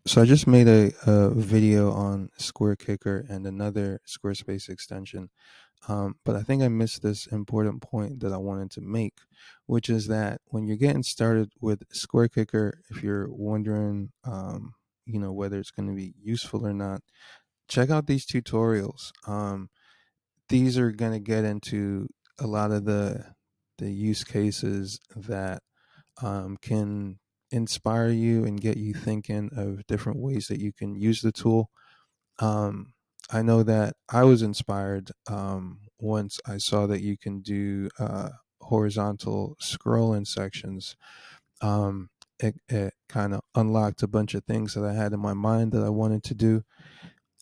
So I just made a video on SquareKicker and another Squarespace extension, but I think I missed this important point that I wanted to make, which is that when you're getting started with SquareKicker, if you're wondering, whether it's going to be useful or not, check out these tutorials. These are going to get into a lot of the use cases that can inspire you and get you thinking of different ways that you can use the tool. Um, I know that I was inspired once I saw that you can do horizontal scrolling sections. It kind of unlocked a bunch of things that I had in my mind that I wanted to do.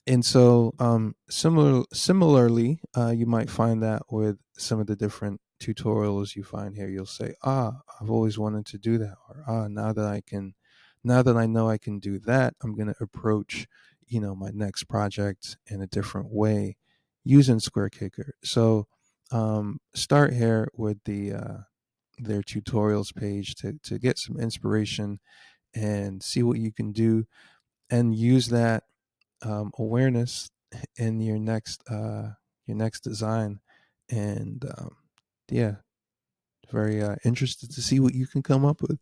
And so, similarly, you might find that with some of the different tutorials you find here, you'll say, "Ah, I've always wanted to do that," or "Ah, now that I know I can do that, I'm going to approach, my next project in a different way using SquareKicker." So, start here with their tutorials page to get some inspiration and see what you can do, and use that awareness in your next design. And yeah, very interested to see what you can come up with.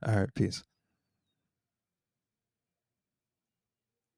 All right, peace.